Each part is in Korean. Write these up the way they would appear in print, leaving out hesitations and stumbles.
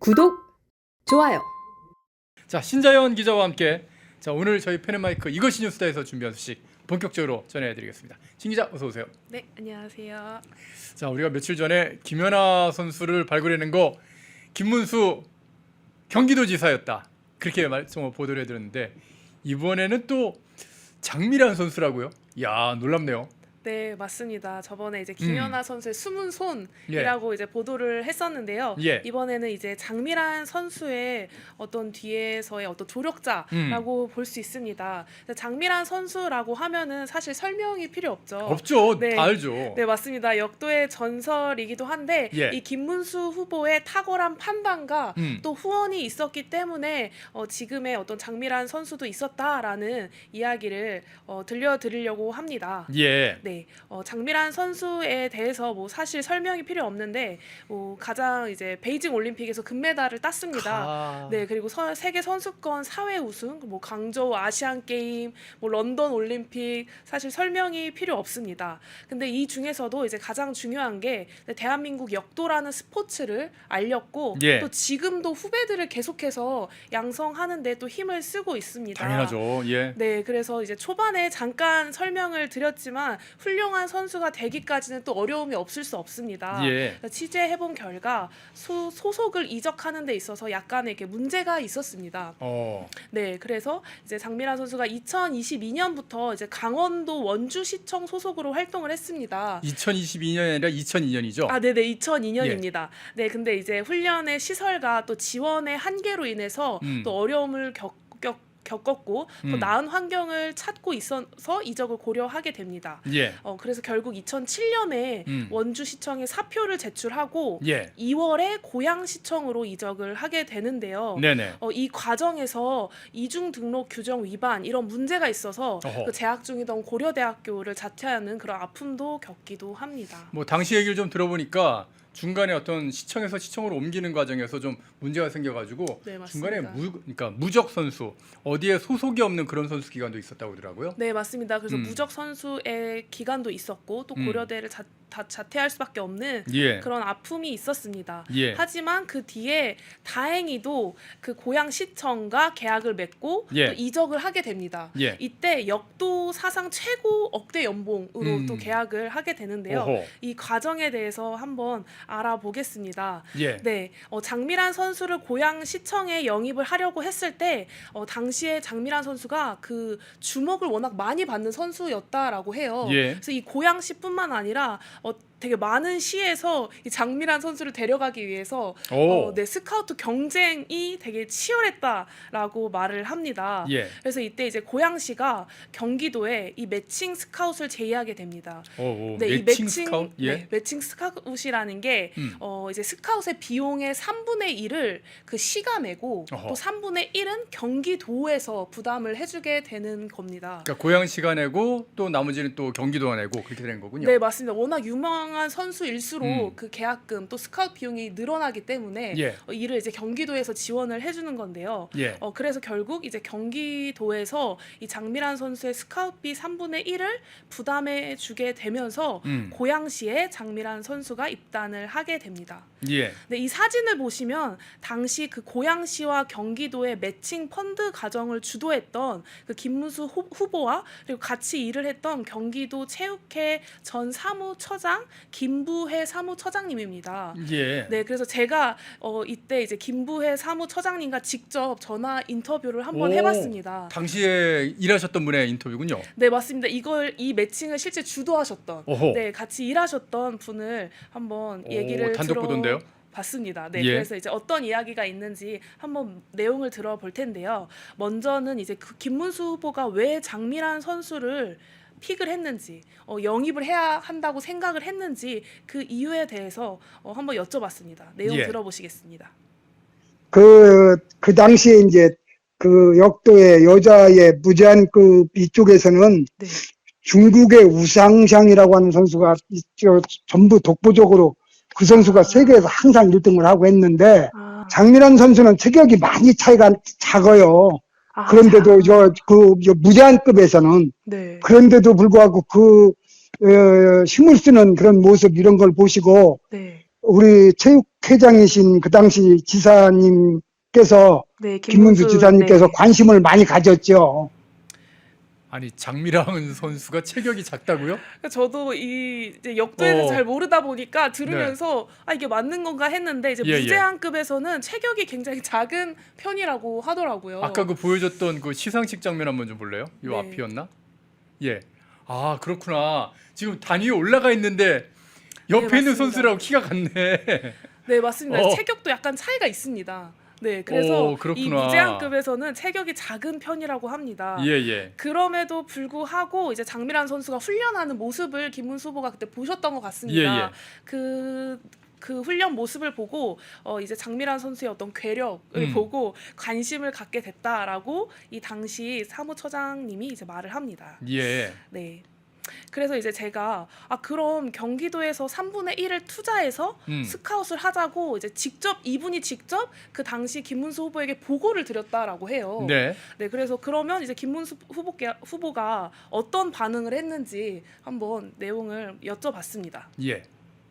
구독, 좋아요. 자, 신자연 기자와 함께 자, 오늘 저희 펜앤마이크 이것이 뉴스다에서 준비한 소식 본격적으로 전해드리겠습니다. 신 기자 어서 오세요. 네, 안녕하세요. 자, 우리가 며칠 전에 김연아 선수를 발굴해낸 거 김문수 경기도지사였다 그렇게 보도를 해드렸는데 이번에는 또 장미란 선수라고요? 이야, 놀랍네요. 네, 맞습니다. 저번에 이제 김연아 선수의 숨은 예. 손이라고 이제 보도를 했었는데요. 예. 이번에는 이제 장미란 선수의 어떤 뒤에서의 어떤 조력자라고 볼 수 있습니다. 장미란 선수라고 하면은 사실 설명이 필요 없죠. 없죠. 네. 다 알죠. 네, 맞습니다. 역도의 전설이기도 한데 예. 이 김문수 후보의 탁월한 판단과 또 후원이 있었기 때문에 지금의 어떤 장미란 선수도 있었다라는 이야기를 들려드리려고 합니다. 예. 네, 장미란 선수에 대해서 뭐 사실 설명이 필요 없는데 가장 이제 베이징 올림픽에서 금메달을 땄습니다. 네, 그리고 세계 선수권 4회 우승, 뭐 강저우 아시안 게임, 뭐 런던 올림픽 사실 설명이 필요 없습니다. 근데 이 중에서도 이제 가장 중요한 게 대한민국 역도라는 스포츠를 알렸고 예. 또 지금도 후배들을 계속해서 양성하는데 또 힘을 쓰고 있습니다. 당연하죠. 예. 네, 그래서 이제 초반에 잠깐 설명을 드렸지만 훌륭한 선수가 되기까지는 또 어려움이 없을 수 없습니다. 예. 취재해본 결과 소속을 이적하는 데 있어서 약간의 이렇게 문제가 있었습니다. 네, 그래서 이제 장미란 선수가 2022년부터 이제 강원도 원주시청 소속으로 활동을 했습니다. 2022년이 아니라 2002년이죠. 아, 네네, 2002년입니다. 네, 근데 이제 훈련의 시설과 또 지원의 한계로 인해서 또 어려움을 겪었고 또 나은 환경을 찾고 있어서 이적을 고려하게 됩니다. 예. 그래서 결국 2007년에 원주시청에 사표를 제출하고 예. 2월에 고양시청으로 이적을 하게 되는데요. 네네. 이 과정에서 이중 등록 규정 위반 이런 문제가 있어서 그 재학 중이던 고려대학교를 자퇴하는 그런 아픔도 겪기도 합니다. 뭐 당시 얘기를 좀 들어보니까 중간에 어떤 시청에서 시청으로 옮기는 과정에서 좀 문제가 생겨가지고 네, 중간에 맞습니다. 그러니까 무적 선수 어디에 소속이 없는 그런 선수 기간도 있었다고 하더라고요. 네, 맞습니다. 그래서 무적 선수의 기간도 있었고 또 고려대를 자퇴할 수밖에 없는 예. 그런 아픔이 있었습니다. 예. 하지만 그 뒤에 다행히도 그 고양시청과 계약을 맺고 예. 또 이적을 하게 됩니다. 예. 이때 역도 사상 최고 억대 연봉으로 또 계약을 하게 되는데요. 오호. 이 과정에 대해서 한번 알아보겠습니다. 예. 네, 장미란 선수를 고양시청에 영입을 하려고 했을 때 당시에 장미란 선수가 그 주목을 워낙 많이 받는 선수였다라고 해요. 예. 그래서 이 고양시뿐만 아니라 되게 많은 시에서 이 장미란 선수를 데려가기 위해서 네, 스카우트 경쟁이 되게 치열했다라고 말을 합니다. 예. 그래서 이때 이제 고양시가 경기도에 이 매칭 스카웃을 제의하게 됩니다. 네, 매칭 스카웃? 예. 네, 매칭 스카웃이라는 게 이제 스카웃의 비용의 3분의 1을 그 시가 내고 또 3분의 1은 경기도에서 부담을 해주게 되는 겁니다. 그러니까 고양시가 내고 또 나머지는 또 경기도가 내고 그렇게 되는 거군요. 네, 맞습니다. 워낙 유명한 선수일수록 그 계약금 또 스카우트 비용이 늘어나기 때문에 예. 이를 이제 경기도에서 지원을 해주는 건데요. 예. 그래서 결국 이제 경기도에서 이 장미란 선수의 스카우트비 3분의 1을 부담해주게 되면서 고양시에 장미란 선수가 입단을 하게 됩니다. 예. 네, 이 사진을 보시면 당시 그 고양시와 경기도의 매칭 펀드 과정을 주도했던 그 김문수 후보와 그리고 같이 일을 했던 경기도 체육회 전 사무처장 김부혜 사무처장님입니다. 예. 네, 그래서 제가 이때 이제 김부혜 사무처장님과 직접 전화 인터뷰를 한번 해봤습니다. 당시에 일하셨던 분의 인터뷰군요. 네, 맞습니다. 이 매칭을 실제 주도하셨던, 오호. 네, 같이 일하셨던 분을 한번 얘기를 단독 보도인데요? 봤습니다. 네, 예. 그래서 이제 어떤 이야기가 있는지 한번 내용을 들어볼 텐데요. 먼저는 이제 그 김문수 후보가 왜 장미란 선수를 픽을 했는지, 영입을 해야 한다고 생각을 했는지 그 이유에 대해서 한번 여쭤봤습니다. 내용 예. 들어보시겠습니다. 그 당시에 이제 그 역도의 여자의 무제한급 이쪽에서는 네. 중국의 우상샹이라고 하는 선수가 전부 독보적으로 그 선수가 세계에서 항상 1등을 하고 했는데 장미란 선수는 체격이 많이 차이가 작아요. 그런데도 그 무제한급에서는 네. 그런데도 불구하고 그 힘을 쓰는 그런 모습 이런 걸 보시고 네. 우리 체육회장이신 그 당시 지사님께서 네, 김문수 지사님께서 네. 관심을 많이 가졌죠. 아니 장미란 선수가 체격이 작다고요? 그러니까 저도 이 이제 역도에서 잘 모르다 보니까 들으면서 아 이게 맞는 건가 했는데 이제 예, 예. 무제한급에서는 체격이 굉장히 작은 편이라고 하더라고요. 아까 그 보여줬던 그 시상식 장면 한번 좀 볼래요? 요 네. 앞이었나? 예. 아 그렇구나. 지금 단 위에 올라가 있는데 옆에 네, 있는 맞습니다. 선수라고 키가 같네. 네, 맞습니다. 어. 체격도 약간 차이가 있습니다. 네, 그래서 이 그렇구나. 무제한급에서는 체격이 작은 편이라고 합니다. 예예. 그럼에도 불구하고 이제 장미란 선수가 훈련하는 모습을 김문수 후보가 그때 보셨던 것 같습니다. 예, 예. 그 훈련 모습을 보고 이제 장미란 선수의 어떤 괴력을 보고 관심을 갖게 됐다라고 이 당시 사무처장님이 이제 말을 합니다. 예. 네. 그래서 이제 제가 그럼 경기도에서 3분의 1을 투자해서 스카웃을 하자고 이제 이분이 직접 그 당시 김문수 후보에게 보고를 드렸다라고 해요. 네. 네, 그래서 그러면 이제 김문수 후보가 어떤 반응을 했는지 한번 내용을 여쭤봤습니다. 예.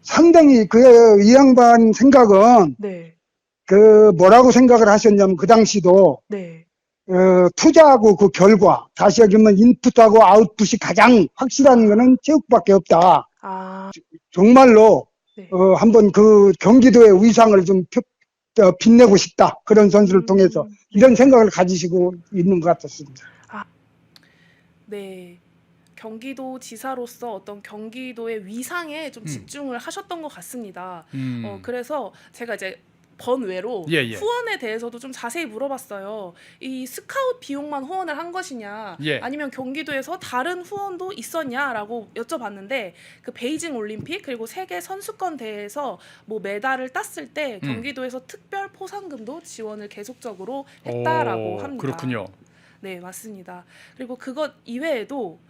상당히 이 양반 생각은 네, 뭐라고 생각을 하셨냐면 그 당시도 네, 투자하고 그 결과, 다시 얘기하면 인풋하고 아웃풋이 가장 확실한 거는 체육밖에 없다. 정말로 네. 한번 그 경기도의 위상을 좀 빛내고 싶다. 그런 선수를 통해서 이런 생각을 가지시고 있는 것 같았습니다. 네. 경기도 지사로서 어떤 경기도의 위상에 좀 집중을 하셨던 것 같습니다. 그래서 제가 이제 번외로 예, 예. 후원에 대해서도 좀 자세히 물어봤어요. 이 스카웃 비용만 후원을 한 것이냐, 예. 아니면 경기도에서 다른 후원도 있었냐라고 여쭤봤는데 그 베이징 올림픽 그리고 세계 선수권 대회에서 뭐 메달을 땄을 때 경기도에서 특별 포상금도 지원을 계속적으로 했다라고 합니다. 그렇군요. 네, 맞습니다. 그리고 그것 이외에도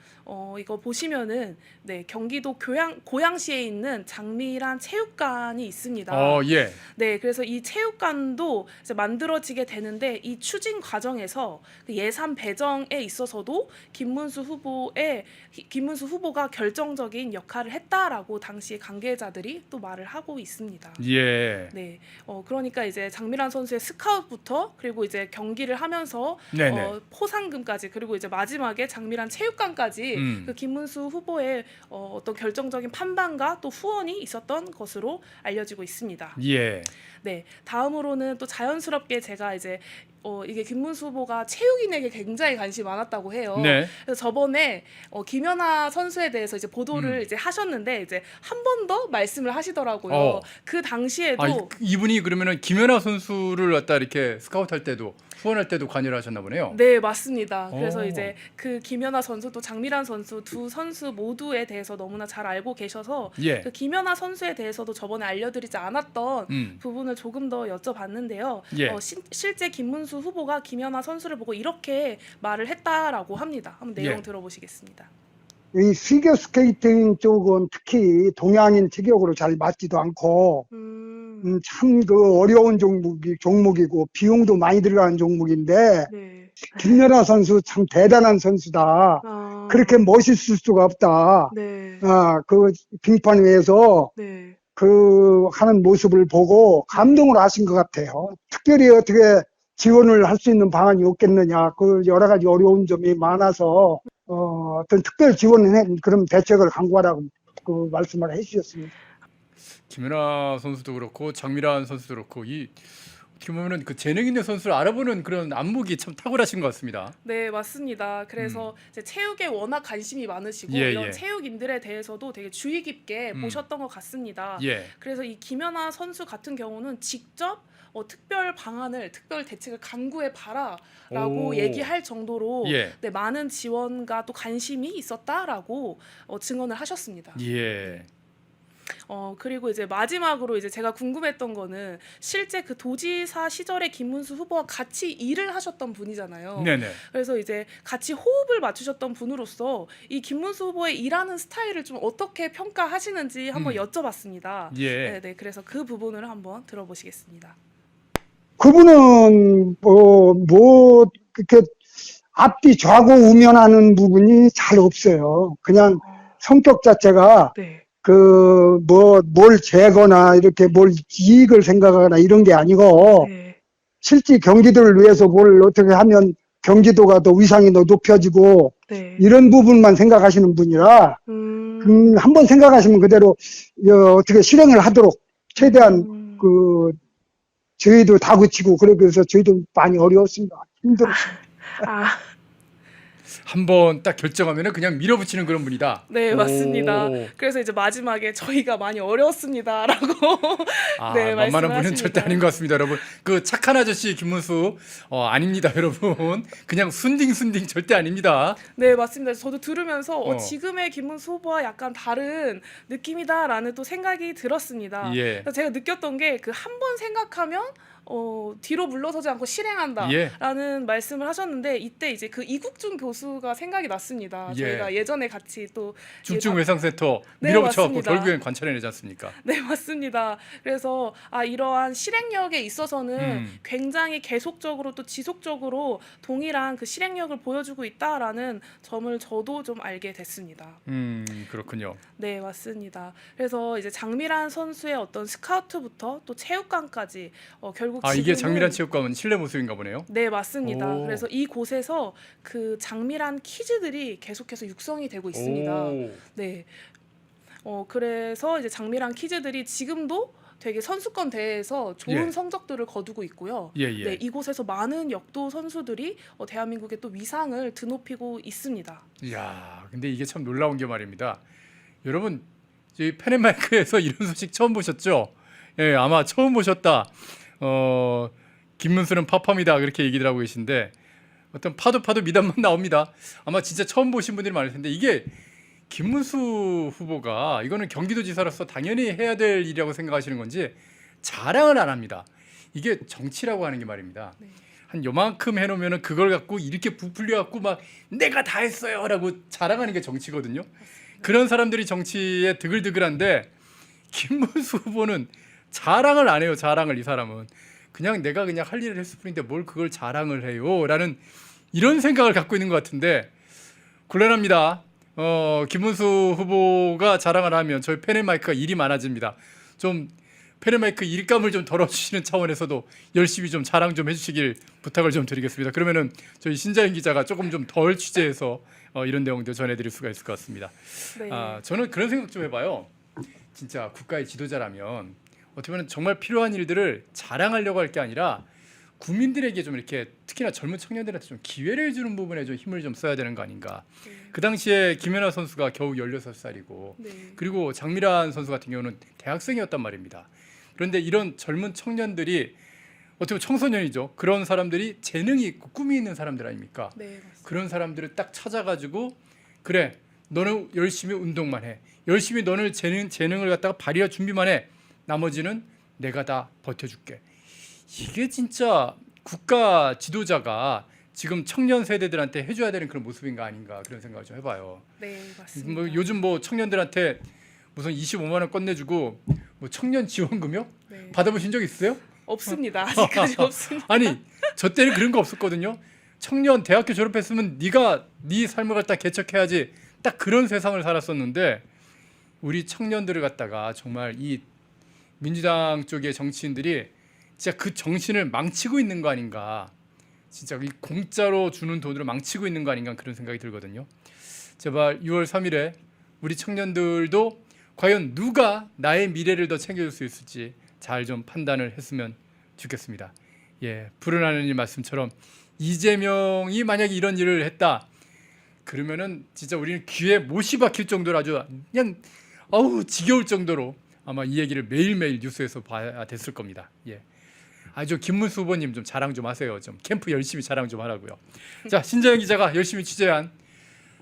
이거 보시면은 네, 경기도 고양시에 있는 장미란 체육관이 있습니다. 예. 네, 그래서 이 체육관도 이제 만들어지게 되는데 이 추진 과정에서 그 예산 배정에 있어서도 김문수 후보가 결정적인 역할을 했다라고 당시 관계자들이 또 말을 하고 있습니다. 예. 네, 그러니까 이제 장미란 선수의 스카웃부터 그리고 이제 경기를 하면서 네네. 포상금까지 그리고 이제 마지막에 장미란 체육관까지 그 김문수 후보의 어떤 결정적인 판단과 또 후원이 있었던 것으로 알려지고 있습니다. 예. 네, 다음으로는 또 자연스럽게 제가 이제 이게 김문수 후보가 체육인에게 굉장히 관심이 많았다고 해요. 네. 그래서 저번에 김연아 선수에 대해서 이제 보도를 이제 하셨는데 이제 한 번 더 말씀을 하시더라고요. 그 당시에도 이분이 그러면은 김연아 선수를 갖다 이렇게 스카우트할 때도 후원할 때도 관여를 하셨나 보네요. 네, 맞습니다. 그래서 이제 그 김연아 선수 또 장미란 선수 두 선수 모두에 대해서 너무나 잘 알고 계셔서 예. 그 김연아 선수에 대해서도 저번에 알려드리지 않았던 부분을 조금 더 여쭤봤는데요. 예. 실제 김문수 후보가 김연아 선수를 보고 이렇게 말을 했다라고 합니다. 한번 내용 예. 들어보시겠습니다. 이 피겨 스케이팅 쪽은 특히 동양인 체격으로 잘 맞지도 않고 참 그 어려운 종목이고 비용도 많이 들어가는 종목인데 네. 김연아 선수 참 대단한 선수다. 그렇게 멋있을 수가 없다. 네. 그 빙판 위에서 네. 그 하는 모습을 보고 감동을 하신 것 같아요. 특별히 어떻게 지원을 할 수 있는 방안이 없겠느냐. 그 여러 가지 어려운 점이 많아서 어떤 특별 지원을 그런 대책을 강구하라고 그 말씀을 해주셨습니다. 김연아 선수도 그렇고 장미란 선수도 그렇고 어떻게 보면은 그 재능 있는 선수를 알아보는 그런 안목이 참 탁월하신 것 같습니다. 네, 맞습니다. 그래서 이제 체육에 워낙 관심이 많으시고 예, 이런 예. 체육인들에 대해서도 되게 주의 깊게 보셨던 것 같습니다. 예. 그래서 이 김연아 선수 같은 경우는 직접 특별 방안을, 특별 대책을 강구해 봐라라고 오. 얘기할 정도로 예. 네, 많은 지원과 또 관심이 있었다라고 증언을 하셨습니다. 예. 그리고 이제 마지막으로 이제 제가 궁금했던 거는 실제 그 도지사 시절에 김문수 후보와 같이 일을 하셨던 분이잖아요. 네네. 그래서 이제 같이 호흡을 맞추셨던 분으로서 이 김문수 후보의 일하는 스타일을 좀 어떻게 평가하시는지 한번 여쭤봤습니다. 예. 네, 그래서 그 부분을 한번 들어보시겠습니다. 그분은 이렇게 앞뒤 좌고 우면하는 부분이 잘 없어요. 그냥 성격 자체가 네. 뭘 재거나 이렇게 뭘 이익을 생각하거나 이런 게 아니고 네. 실제 경기도를 위해서 뭘 어떻게 하면 경기도가 더 위상이 더 높여지고 네. 이런 부분만 생각하시는 분이라 한번 생각하시면 그대로 어떻게 실행을 하도록 최대한 저희도 다그치고 그래서 저희도 많이 어려웠습니다. 힘들었습니다. 아, 한번 딱 결정하면은 그냥 밀어붙이는 그런 분이다. 네, 맞습니다. 오. 그래서 이제 마지막에 저희가 많이 어려웠습니다라고 아, 네, 만만한 분은 말씀하십니다. 절대 아닌 것 같습니다, 여러분. 그 착한 아저씨 김문수 아닙니다, 여러분. 그냥 순딩 절대 아닙니다. 네, 맞습니다. 저도 들으면서 지금의 지금의 김문수 후보와 약간 다른 느낌이다라는 또 생각이 들었습니다. 예. 그래서 제가 느꼈던 게 그 한 번 생각하면 뒤로 물러서지 않고 실행한다라는 예. 말씀을 하셨는데 이때 이제 그 이국준 교수가 생각이 났습니다. 예. 저희가 예전에 같이 또 중증외상센터 네, 밀어붙여갖고 맞습니다. 결국엔 관찰해내지 않습니까? 네, 맞습니다. 그래서 이러한 실행력에 있어서는 굉장히 계속적으로 또 지속적으로 동일한 그 실행력을 보여주고 있다라는 점을 저도 좀 알게 됐습니다. 그렇군요. 네, 맞습니다. 그래서 이제 장미란 선수의 어떤 스카우트부터 또 체육관까지 결국 이게 지금은 장미란 체육관은 실내 모습인가 보네요. 네, 맞습니다. 오. 그래서 이곳에서 그 장미란 키즈들이 계속해서 육성이 되고 있습니다. 오. 네. 그래서 이제 장미란 키즈들이 지금도 되게 선수권 대회에서 좋은 예. 성적들을 거두고 있고요. 예. 네, 이곳에서 많은 역도 선수들이 대한민국의 또 위상을 드높이고 있습니다. 이야, 근데 이게 참 놀라운 게 말입니다. 여러분, 저희 펜앤마이크에서 이런 소식 처음 보셨죠? 예, 아마 처음 보셨다. 김문수는 파파입니다. 그렇게 얘기들 하고 계신데 어떤 파도 미담만 나옵니다. 아마 진짜 처음 보신 분들이 많을 텐데 이게 김문수 후보가 이거는 경기도지사로서 당연히 해야 될 일이라고 생각하시는 건지 자랑을 안 합니다. 이게 정치라고 하는 게 말입니다. 네. 한 요만큼 해놓으면은 그걸 갖고 이렇게 부풀려 갖고 막 내가 다 했어요라고 자랑하는 게 정치거든요. 그런 사람들이 정치에 드글드글한데 김문수 후보는 자랑을 안 해요. 자랑을 이 사람은 그냥 내가 그냥 할 일을 했을 뿐인데 뭘 그걸 자랑을 해요라는 이런 생각을 갖고 있는 것 같은데 곤란합니다. 김문수 후보가 자랑을 하면 저희 펜앤마이크가 일이 많아집니다. 좀 펜앤마이크 일감을 좀 덜어주시는 차원에서도 열심히 좀 자랑 좀 해주시길 부탁을 좀 드리겠습니다. 그러면은 저희 신자연 기자가 조금 좀 덜 취재해서 이런 내용들 전해드릴 수가 있을 것 같습니다. 네. 저는 그런 생각 좀 해봐요. 진짜 국가의 지도자라면 어떻게 보면 정말 필요한 일들을 자랑하려고 할 게 아니라 국민들에게 좀 이렇게 특히나 젊은 청년들한테 좀 기회를 주는 부분에 좀 힘을 좀 써야 되는 거 아닌가. 네. 그 당시에 김연아 선수가 겨우 16살이고 네. 그리고 장미란 선수 같은 경우는 대학생이었단 말입니다. 그런데 이런 젊은 청년들이 어떻게 보면 청소년이죠. 그런 사람들이 재능이 있고 꿈이 있는 사람들 아닙니까? 네, 맞습니다. 그런 사람들을 딱 찾아가지고 그래 너는 열심히 운동만 해. 열심히 너는 재능을 갖다가 발휘할 준비만 해. 나머지는 내가 다 버텨줄게. 이게 진짜 국가 지도자가 지금 청년 세대들한테 해줘야 되는 그런 모습인가 아닌가 그런 생각을 좀 해봐요. 네, 맞습니다. 뭐 요즘 뭐 청년들한테 무슨 25만 원 건네주고 뭐 청년 지원금요? 네. 받아보신 적 있어요? 없습니다. 아직까지 없습니다. 아니 저 때는 그런 거 없었거든요. 청년 대학교 졸업했으면 네가 네 삶을 갖다 개척해야지. 딱 그런 세상을 살았었는데 우리 청년들을 갖다가 정말 이 민주당 쪽의 정치인들이 진짜 그 정신을 망치고 있는 거 아닌가. 진짜 이 공짜로 주는 돈으로 망치고 있는 거 아닌가 그런 생각이 들거든요. 제발 6월 3일에 우리 청년들도 과연 누가 나의 미래를 더 챙겨줄 수 있을지 잘 좀 판단을 했으면 좋겠습니다. 예, 불은 하느님 말씀처럼 이재명이 만약에 이런 일을 했다 그러면은 진짜 우리는 귀에 못이 박힐 정도로 아주 그냥 지겨울 정도로 아마 이 얘기를 매일매일 뉴스에서 봐야 됐을 겁니다. 예. 아주 김문수 후보님 좀 자랑 좀 하세요. 좀 캠프 열심히 자랑 좀 하라고요. 자, 신자연 기자가 열심히 취재한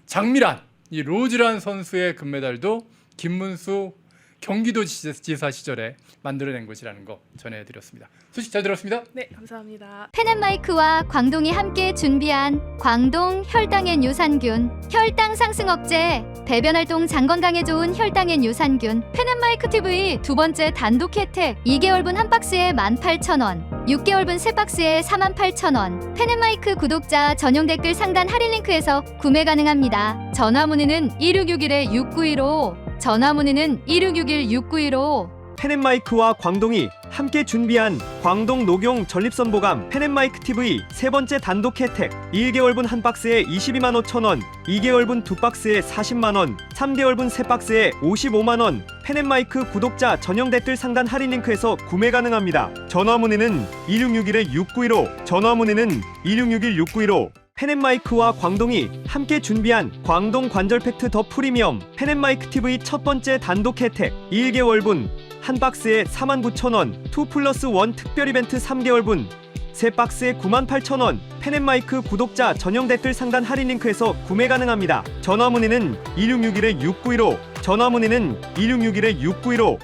장미란 이 로즈란 선수의 금메달도 김문수 경기도지사 시절에 만들어낸 것이라는 거 전해드렸습니다. 소식 잘 들었습니다. 네, 감사합니다. 펜앤마이크와 광동이 함께 준비한 광동 혈당엔 유산균 혈당 상승 억제 배변 활동 장 건강에 좋은 혈당엔 유산균 펜앤마이크 TV 두 번째 단독 혜택 2개월분 한 박스에 18,000원 6개월분 세 박스에 48,000원 펜앤마이크 구독자 전용 댓글 상단 할인 링크에서 구매 가능합니다. 전화 문의는 1661-6915 전화 문의는 1661-6915. 펜앤마이크와 광동이 함께 준비한 광동 녹용 전립선보감 펜앤마이크 TV 세 번째 단독 혜택 1개월분 한 박스에 22만 5천 원, 2개월분 두 박스에 40만 원, 3개월분 세 박스에 55만 원. 펜앤마이크 구독자 전용 댓글 상단 할인 링크에서 구매 가능합니다. 전화 문의는 1661-6915. 전화 문의는 1661-6915. 펜앤마이크와 광동이 함께 준비한 광동 관절 팩트 더 프리미엄 펜앤마이크 TV 첫 번째 단독 혜택 1개월분 한 박스에 49,000원, 2+1 특별 이벤트 3개월분 세 박스에 98,000원. 펜앤마이크 구독자 전용 댓글 상단 할인 링크에서 구매 가능합니다. 전화 문의는 1661-6915. 전화 문의는 1661-6915.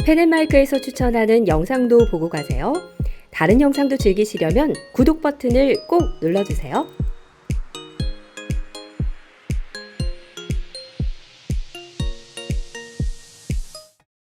펜앤마이크에서 추천하는 영상도 보고 가세요. 다른 영상도 즐기시려면 구독 버튼을 꼭 눌러주세요.